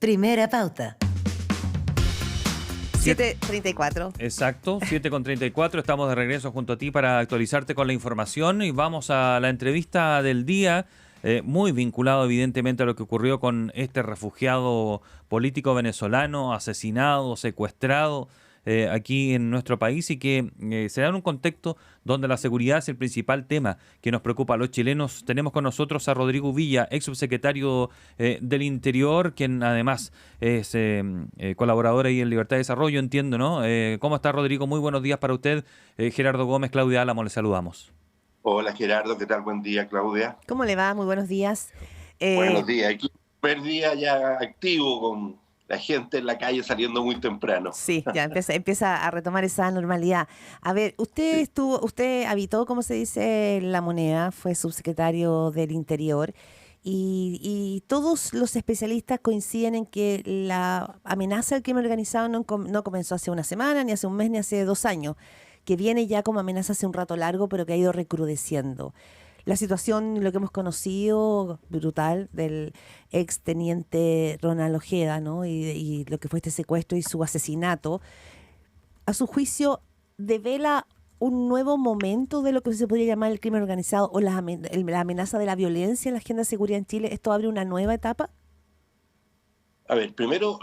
Primera pauta. 7:34. Exacto, 7:34. Estamos de regreso junto a ti para actualizarte con la información y vamos a la entrevista del día, muy vinculado evidentemente a lo que ocurrió con este refugiado político venezolano, asesinado, secuestrado aquí en nuestro país y que se da en un contexto donde la seguridad es el principal tema que nos preocupa a los chilenos. Tenemos con nosotros a Rodrigo Villa, ex subsecretario del Interior, quien además es colaborador ahí en Libertad de Desarrollo, entiendo, ¿no? ¿Cómo está, Rodrigo? Muy buenos días para usted. Gerardo Gómez, Claudia Álamo, le saludamos. Hola Gerardo, ¿qué tal? Buen día, Claudia. ¿Cómo le va? Muy buenos días. Buenos días. Aquí primer día ya activo con la gente en la calle saliendo muy temprano. Sí, ya empieza a retomar esa normalidad. A ver, usted habitó, como se dice, La Moneda, fue subsecretario del Interior y todos los especialistas coinciden en que la amenaza del crimen organizado no comenzó hace una semana, ni hace un mes, ni hace 2 años, que viene ya como amenaza hace un rato largo, pero que ha ido recrudeciendo. La situación, lo que hemos conocido, brutal, del exteniente Ronald Ojeda, ¿no? Y lo que fue este secuestro y su asesinato, a su juicio, devela un nuevo momento de lo que se podría llamar el crimen organizado o la amenaza de la violencia en la agenda de seguridad en Chile. ¿Esto abre una nueva etapa? A ver, primero,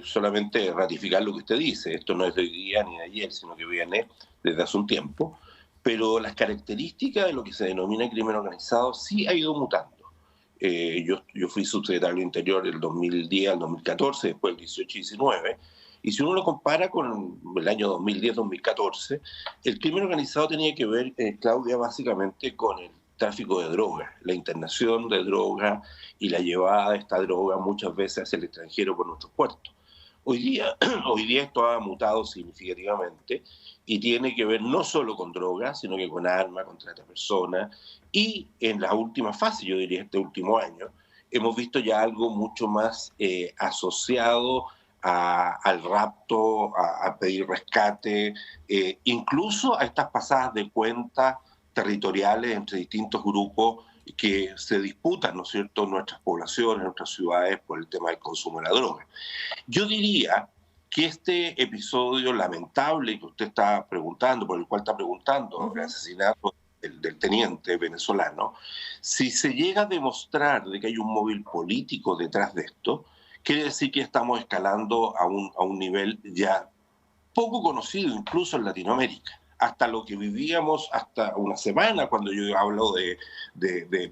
solamente ratificar lo que usted dice. Esto no es de hoy día ni de ayer, sino que viene desde hace un tiempo. Pero las características de lo que se denomina crimen organizado sí ha ido mutando. Yo fui subsecretario del Interior del 2010 al 2014, después del 18-19, y si uno lo compara con el año 2010-2014, el crimen organizado tenía que ver, Claudia, básicamente con el tráfico de drogas, la internación de drogas y la llevada de esta droga muchas veces hacia el extranjero por nuestros puertos. Hoy día esto ha mutado significativamente y tiene que ver no solo con drogas, sino que con armas, con trata de personas. Y en la última fase, yo diría este último año, hemos visto ya algo mucho más asociado al rapto, a pedir rescate, incluso a estas pasadas de cuenta territoriales entre distintos grupos que se disputan, ¿no es cierto?, nuestras poblaciones, nuestras ciudades por el tema del consumo de la droga. Yo diría que este episodio lamentable que usted está preguntando, por el cual está preguntando, el asesinato del teniente venezolano, si se llega a demostrar de que hay un móvil político detrás de esto, quiere decir que estamos escalando a un nivel ya poco conocido incluso en Latinoamérica. Hasta lo que vivíamos hasta una semana, cuando yo hablo de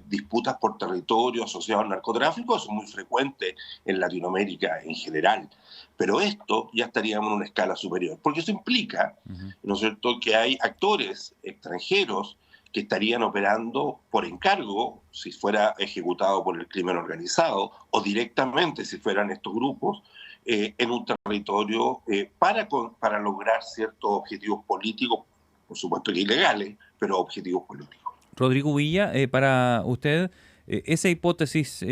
disputas por territorio asociados al narcotráfico, son muy frecuentes en Latinoamérica en general. Pero esto ya estaríamos en una escala superior, porque eso implica, ¿no es cierto?, que hay actores extranjeros que estarían operando por encargo, si fuera ejecutado por el crimen organizado, o directamente, si fueran estos grupos, en un territorio para lograr ciertos objetivos políticos, por supuesto que ilegales, pero objetivos políticos. Rodrigo Villa, para usted, esa hipótesis,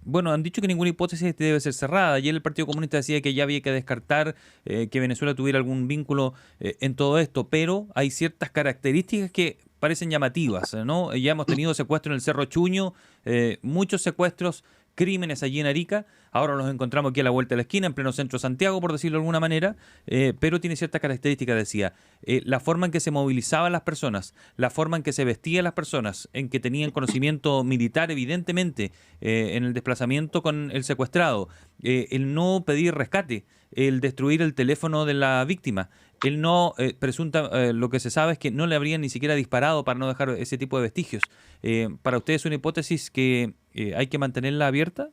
bueno, han dicho que ninguna hipótesis debe ser cerrada. Ayer el Partido Comunista decía que ya había que descartar que Venezuela tuviera algún vínculo en todo esto, pero hay ciertas características que parecen llamativas, ¿no? Ya hemos tenido secuestros en el Cerro Chuño, muchos secuestros, crímenes allí en Arica. Ahora nos encontramos aquí a la vuelta de la esquina, en pleno centro de Santiago, por decirlo de alguna manera, pero tiene ciertas características, decía. La forma en que se movilizaban las personas, la forma en que se vestían las personas, en que tenían conocimiento militar, evidentemente, en el desplazamiento con el secuestrado, el no pedir rescate, el destruir el teléfono de la víctima, el no, lo que se sabe es que no le habrían ni siquiera disparado para no dejar ese tipo de vestigios. ¿Para usted es una hipótesis que hay que mantenerla abierta?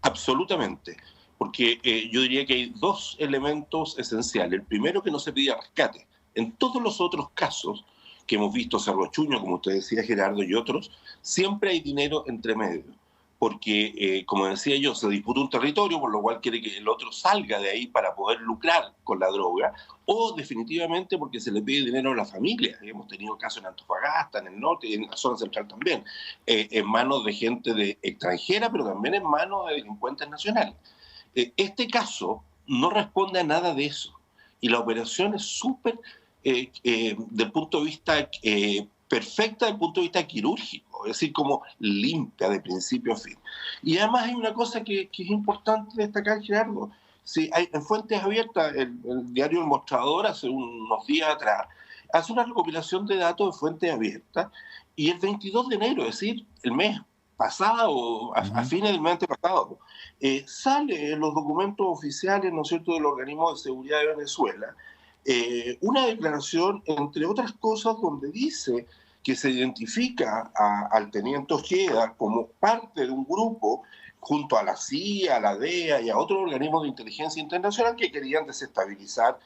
Absolutamente, porque yo diría que hay 2 elementos esenciales. El primero, que no se pida rescate. En todos los otros casos que hemos visto, Cerro Chuño, como usted decía, Gerardo, y otros, siempre hay dinero entre medio, porque, como decía yo, se disputa un territorio, por lo cual quiere que el otro salga de ahí para poder lucrar con la droga, o definitivamente porque se le pide dinero a la familia. Hemos tenido casos en Antofagasta, en el norte y en la zona central también, en manos de gente extranjera, pero también en manos de delincuentes nacionales. Este caso no responde a nada de eso, y la operación es súper, del punto de vista perfecta, desde el punto de vista quirúrgico. es decir, como limpia de principio a fin. Y además hay una cosa que es importante destacar, Gerardo. Sí, en Fuentes Abiertas, el diario El Mostrador, hace unos días atrás, hace una recopilación de datos de Fuentes Abiertas, y el 22 de enero, es decir, el mes pasado, a fines del mes antepasado, sale en los documentos oficiales, ¿no es cierto?, del Organismo de Seguridad de Venezuela, una declaración, entre otras cosas, donde dice que se identifica al teniente Ojeda como parte de un grupo junto a la CIA, a la DEA y a otros organismos de inteligencia internacional que querían desestabilizar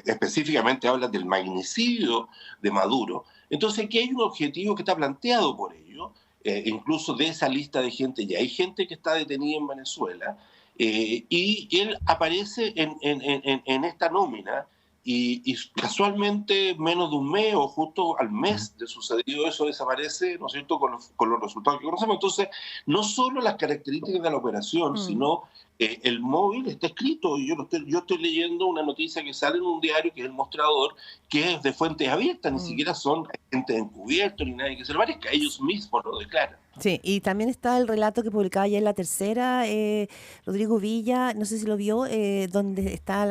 específicamente hablan del magnicidio de Maduro. Entonces aquí hay un objetivo que está planteado por ellos, incluso de esa lista de gente, ya hay gente que está detenida en Venezuela, y él aparece en esta nómina, y casualmente menos de un mes o justo al mes de sucedido eso desaparece, ¿no es cierto?, con los resultados que conocemos. Entonces, no solo las características de la operación, sino el móvil está escrito. Yo estoy leyendo una noticia que sale en un diario, que es El Mostrador, que es de Fuentes Abiertas, ni siquiera son gente encubierto ni nadie que se lo parezca, ellos mismos lo declaran. Sí, y también está el relato que publicaba ya en La Tercera, Rodrigo Villa, no sé si lo vio, donde está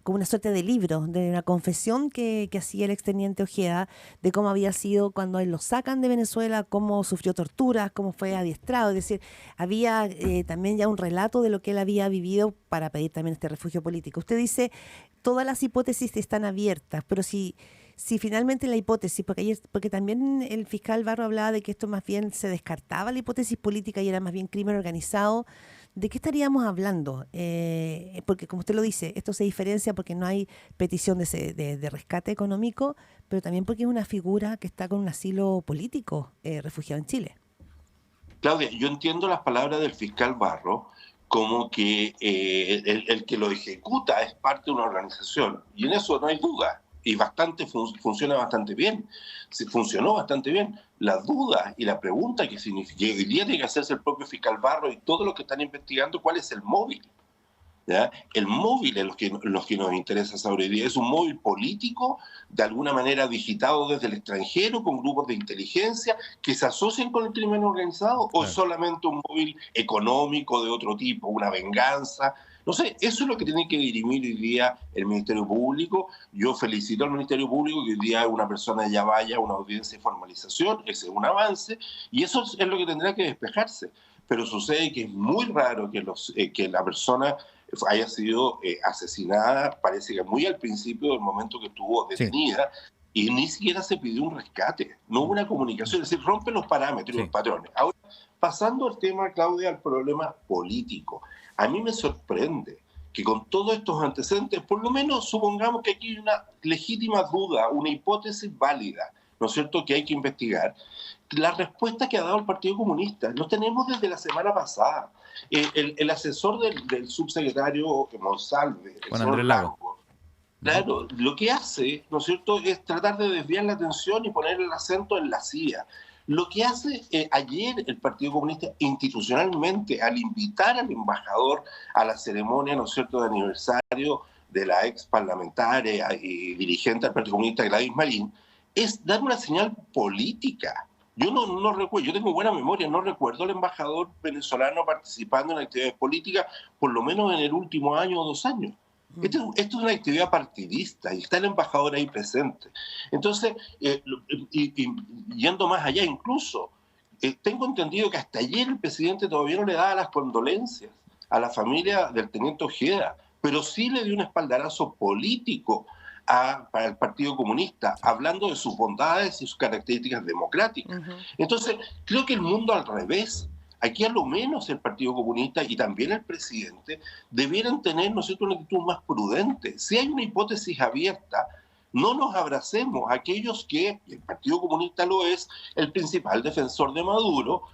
como una suerte de libro, de una confesión que hacía el exteniente Ojeda, de cómo había sido cuando él lo sacan de Venezuela, cómo sufrió torturas, cómo fue adiestrado. Es decir, había también ya un relato de lo que él había vivido para pedir también este refugio político. Usted dice, todas las hipótesis están abiertas, pero si finalmente la hipótesis, porque también el fiscal Barro hablaba de que esto más bien se descartaba la hipótesis política y era más bien crimen organizado, ¿de qué estaríamos hablando? Porque como usted lo dice, esto se diferencia porque no hay petición de rescate económico, pero también porque es una figura que está con un asilo político refugiado en Chile. Claudia, yo entiendo las palabras del fiscal Barro como que el que lo ejecuta es parte de una organización, y en eso no hay duda. Y funciona bastante bien, funcionó bastante bien. La duda y la pregunta que significa, hoy día tiene que hacerse el propio fiscal Barro y todos los que están investigando cuál es el móvil. ¿Ya? El móvil es los que nos interesa saber hoy día. ¿Es un móvil político, de alguna manera digitado desde el extranjero, con grupos de inteligencia que se asocian con el crimen organizado? ¿O solamente un móvil económico de otro tipo, una venganza? No sé, eso es lo que tiene que dirimir hoy día el Ministerio Público. Yo felicito al Ministerio Público que hoy día una persona ya vaya a una audiencia de formalización, ese es un avance, y eso es lo que tendrá que despejarse. Pero sucede que es muy raro que la persona haya sido asesinada, parece que muy al principio del momento que estuvo detenida, y ni siquiera se pidió un rescate, no hubo una comunicación, es decir, rompe los parámetros y los patrones. Ahora, pasando al tema, Claudia, al problema político, a mí me sorprende que con todos estos antecedentes, por lo menos supongamos que aquí hay una legítima duda, una hipótesis válida, ¿no es cierto?, que hay que investigar. La respuesta que ha dado el Partido Comunista, lo tenemos desde la semana pasada. El asesor del subsecretario Monsalve, Juan Andrés Lago, claro, lo que hace, ¿no es cierto?, es tratar de desviar la atención y poner el acento en la CIA. Lo que hace ayer el Partido Comunista institucionalmente, al invitar al embajador a la ceremonia, ¿no es cierto?, de aniversario de la ex parlamentaria y dirigente del Partido Comunista, Gladys Marín, es dar una señal política. Yo no recuerdo, yo tengo buena memoria, no recuerdo al embajador venezolano participando en actividades políticas, por lo menos en el último año o 2 años. Esto es una actividad partidista y está el embajador ahí presente. Entonces, yendo más allá incluso, tengo entendido que hasta ayer el presidente todavía no le daba las condolencias a la familia del teniente Ojeda, pero sí le dio un espaldarazo político para el Partido Comunista, hablando de sus bondades y sus características democráticas. Entonces, creo que el mundo al revés. Aquí a lo menos el Partido Comunista y también el presidente debieran tener, ¿no es cierto?, una actitud más prudente. Si hay una hipótesis abierta, no nos abracemos. Aquellos que, y el Partido Comunista lo es, el principal defensor de Maduro,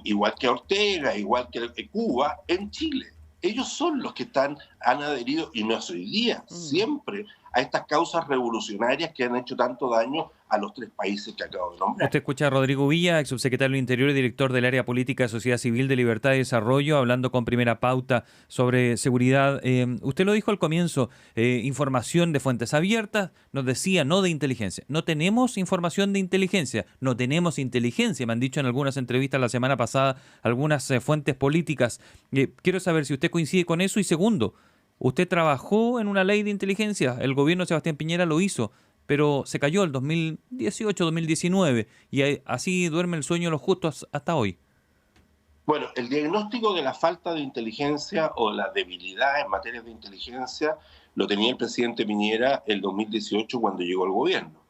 igual que Ortega, igual que Cuba, en Chile. Ellos son los que han adherido, y no es hoy día, siempre a estas causas revolucionarias que han hecho tanto daño a los 3 países que acabo de nombrar. Usted escucha a Rodrigo Villa, ex subsecretario del Interior y director del área política de Sociedad Civil de Libertad y Desarrollo, hablando con Primera Pauta sobre seguridad. Usted lo dijo al comienzo, información de fuentes abiertas, nos decía, no de inteligencia. No tenemos información de inteligencia, no tenemos inteligencia, me han dicho en algunas entrevistas la semana pasada algunas fuentes políticas. Quiero saber si usted coincide con eso y segundo, usted trabajó en una ley de inteligencia, el gobierno de Sebastián Piñera lo hizo, pero se cayó el 2018, 2019, y así duerme el sueño de los justos hasta hoy. Bueno, el diagnóstico de la falta de inteligencia o la debilidad en materia de inteligencia lo tenía el presidente Piñera el 2018 cuando llegó al gobierno.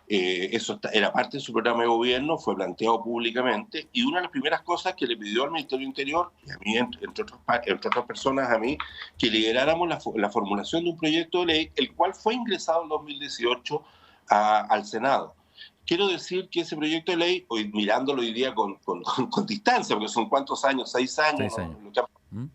Eso era parte de su programa de gobierno, fue planteado públicamente, y una de las primeras cosas que le pidió al Ministerio del Interior, y a mí, entre otras personas, a mí, que lideráramos la formulación de un proyecto de ley, el cual fue ingresado en 2018 al Senado. Quiero decir que ese proyecto de ley, hoy mirándolo hoy día con distancia, porque son ¿cuántos años? 6 años. 6 años. ¿No?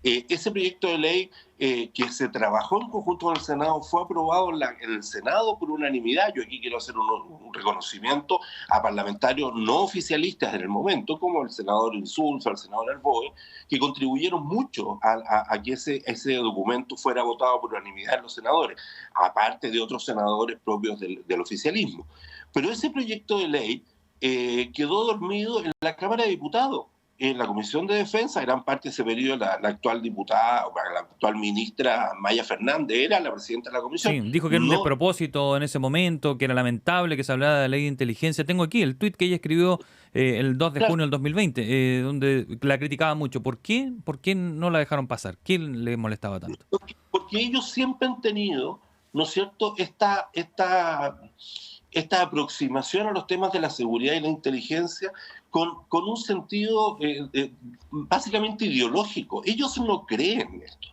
Ese proyecto de ley que se trabajó en conjunto con el Senado fue aprobado en el Senado por unanimidad. Yo aquí quiero hacer un reconocimiento a parlamentarios no oficialistas en el momento, como el senador Insulza, el senador Arboe, que contribuyeron mucho a que ese documento fuera votado por unanimidad en los senadores, aparte de otros senadores propios del oficialismo. Pero ese proyecto de ley quedó dormido en la Cámara de Diputados. En la Comisión de Defensa, gran parte de ese periodo, la actual diputada, la actual ministra Maya Fernández era la presidenta de la comisión. Sí, dijo que era un despropósito en ese momento, que era lamentable que se hablara de la ley de inteligencia. Tengo aquí el tuit que ella escribió el 2 de junio del 2020, donde la criticaba mucho. ¿Por qué? ¿Por qué no la dejaron pasar? ¿Qué le molestaba tanto? Porque ellos siempre han tenido, ¿no es cierto?, esta aproximación a los temas de la seguridad y la inteligencia con un sentido básicamente ideológico. Ellos no creen esto.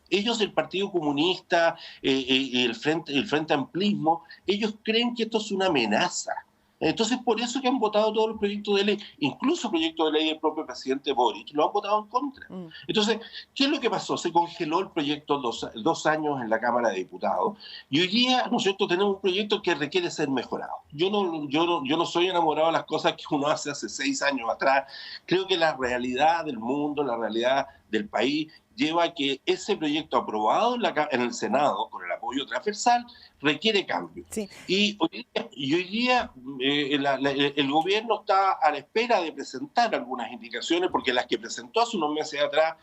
Ellos, el Partido Comunista y el Frente Amplismo, ellos creen que esto es una amenaza. Entonces, por eso que han votado todos los proyectos de ley, incluso proyectos de ley del propio presidente Boric, lo han votado en contra. Entonces, ¿qué es lo que pasó? Se congeló el proyecto 2 años en la Cámara de Diputados y hoy día, ¿no es cierto?, tenemos un proyecto que requiere ser mejorado. Yo no soy enamorado de las cosas que uno hace 6 años atrás. Creo que la realidad del mundo, la realidad del país, lleva a que ese proyecto aprobado en el Senado, con el apoyo transversal, requiere cambio. Sí. Y hoy día el gobierno está a la espera de presentar algunas indicaciones, porque las que presentó hace unos meses atrás,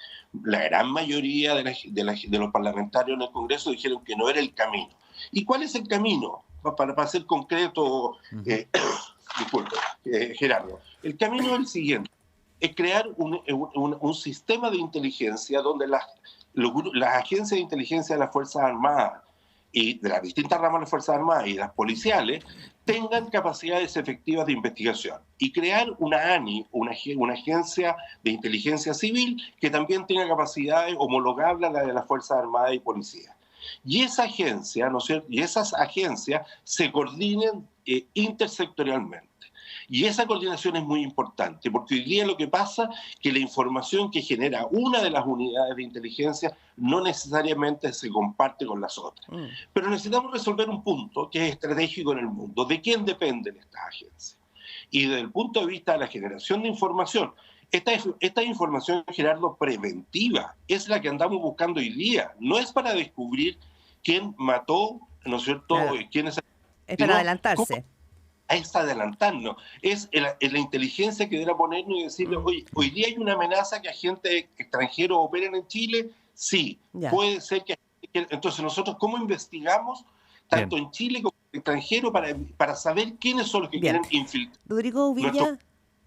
la gran mayoría de los parlamentarios en el Congreso dijeron que no era el camino. ¿Y cuál es el camino? Para ser concreto, disculpe, Gerardo, el camino es el siguiente. Es crear un sistema de inteligencia donde las agencias de inteligencia de las Fuerzas Armadas y de las distintas ramas de las Fuerzas Armadas y las policiales tengan capacidades efectivas de investigación y crear una ANI, una agencia de inteligencia civil que también tenga capacidades homologables a las de las Fuerzas Armadas y Policía. Y esa agencia, ¿no es cierto?, y esas agencias se coordinen intersectorialmente. Y esa coordinación es muy importante, porque hoy día lo que pasa es que la información que genera una de las unidades de inteligencia no necesariamente se comparte con las otras. Pero necesitamos resolver un punto que es estratégico en el mundo. ¿De quién dependen estas agencias? Y desde el punto de vista de la generación de información, esta información, Gerardo, preventiva, es la que andamos buscando hoy día. No es para descubrir quién mató, ¿no es cierto?, Claro. quién es... Es para adelantarse. Es adelantarnos, es la inteligencia que deberá ponernos y decirle, oye, hoy día hay una amenaza que agentes extranjeros operen en Chile, sí, Ya. puede ser que... Entonces nosotros, ¿cómo investigamos tanto en Chile como en extranjero para saber quiénes son los que Bien. quieren infiltrar? Rodrigo Villa,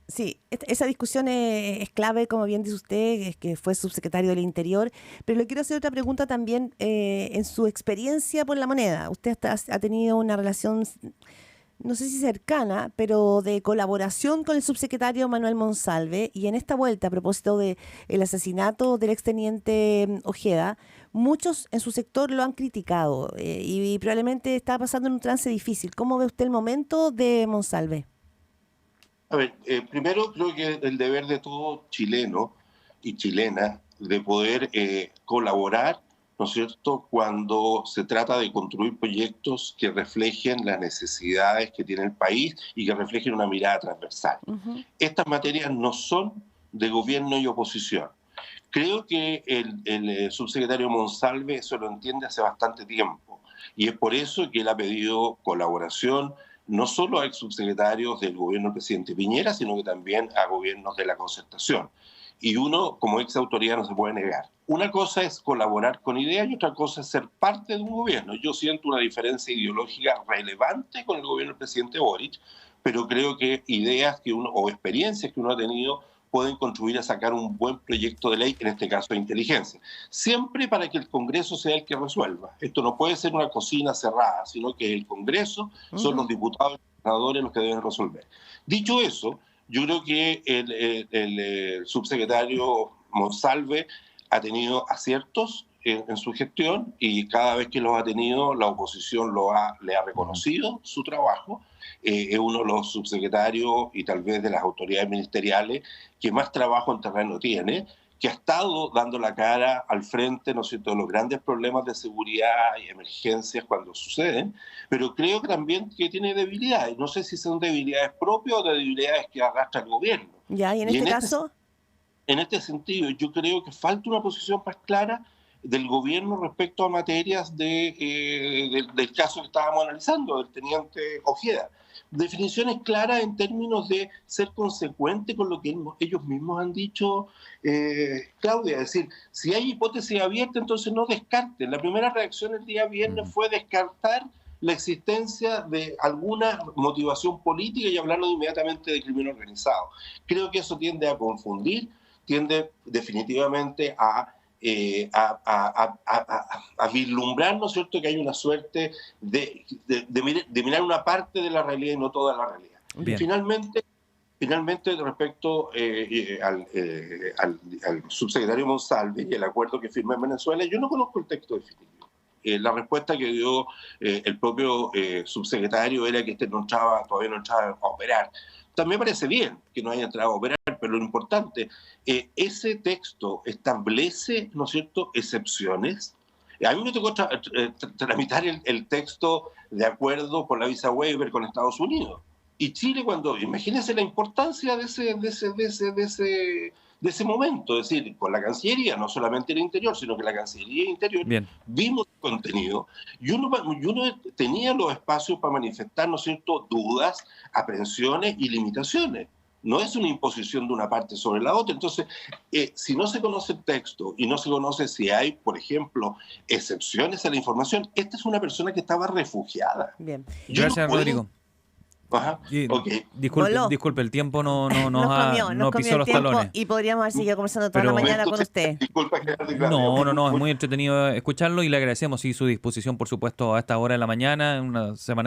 sí, esa discusión es clave, como bien dice usted, es que fue subsecretario del Interior, pero le quiero hacer otra pregunta también en su experiencia por La Moneda. Usted ha tenido una relación, no sé si cercana, pero de colaboración con el subsecretario Manuel Monsalve, y en esta vuelta, a propósito del asesinato del exteniente Ojeda, muchos en su sector lo han criticado y probablemente está pasando en un trance difícil. ¿Cómo ve usted el momento de Monsalve? A ver, primero creo que el deber de todo chileno y chilena de poder colaborar ¿no es cierto?, cuando se trata de construir proyectos que reflejen las necesidades que tiene el país y que reflejen una mirada transversal. Estas materias no son de gobierno y oposición. Creo que el subsecretario Monsalve eso lo entiende hace bastante tiempo y es por eso que él ha pedido colaboración no solo a ex subsecretarios del gobierno del presidente Piñera, sino que también a gobiernos de la Concertación. Y uno, como ex autoridad, no se puede negar. Una cosa es colaborar con ideas y otra cosa es ser parte de un gobierno. Yo siento una diferencia ideológica relevante con el gobierno del presidente Boric, pero creo que ideas que uno, o experiencias que uno ha tenido pueden contribuir a sacar un buen proyecto de ley, en este caso de inteligencia. Siempre para que el Congreso sea el que resuelva. Esto no puede ser una cocina cerrada, sino que el Congreso son los diputados y los senadores los que deben resolver. Dicho eso, yo creo que el subsecretario Monsalve ha tenido aciertos en su gestión y cada vez que los ha tenido, la oposición le ha reconocido su trabajo. Es uno de los subsecretarios y tal vez de las autoridades ministeriales que más trabajo en terreno tiene, que ha estado dando la cara al frente, ¿no es cierto?, de los grandes problemas de seguridad y emergencias cuando suceden, pero creo que también que tiene debilidades. No sé si son debilidades propias o debilidades que arrastra el gobierno. Ya, y en este caso... En este sentido, yo creo que falta una posición más clara del gobierno respecto a materias del caso que estábamos analizando, del teniente Ojeda. Definiciones claras en términos de ser consecuente con lo que ellos mismos han dicho, Claudia. Es decir, si hay hipótesis abierta, entonces no descarten. La primera reacción el día viernes fue descartar la existencia de alguna motivación política y hablarlo inmediatamente de crimen organizado. Creo que eso tiende a confundir, tiende definitivamente a vislumbrar, ¿no es cierto?, que hay una suerte de mirar una parte de la realidad y no toda la realidad. Finalmente, respecto al subsecretario Monsalve y el acuerdo que firmó en Venezuela, yo no conozco el texto definitivo. La respuesta que dio el propio subsecretario era que todavía no entraba a operar. También me parece bien que no haya entrado a operar, pero lo importante, ese texto establece, ¿no es cierto?, excepciones. A mí me tocó tramitar el texto de acuerdo por la visa waiver con Estados Unidos. Y Chile, imagínense la importancia de ese momento, es decir, con la Cancillería, no solamente el Interior, sino que la Cancillería e Interior vimos el contenido y uno tenía los espacios para manifestar, ¿no es cierto?, dudas, aprehensiones y limitaciones. No es una imposición de una parte sobre la otra. Entonces, si no se conoce el texto y no se conoce si hay, por ejemplo, excepciones a la información, esta es una persona que estaba refugiada. Bien. Gracias, Rodrigo. Ajá, okay. Disculpe, el tiempo no pisó los talones. Y podríamos haber seguido conversando toda la mañana con usted. Disculpa, No, es muy entretenido escucharlo y le agradecemos su disposición, por supuesto, a esta hora de la mañana, una semana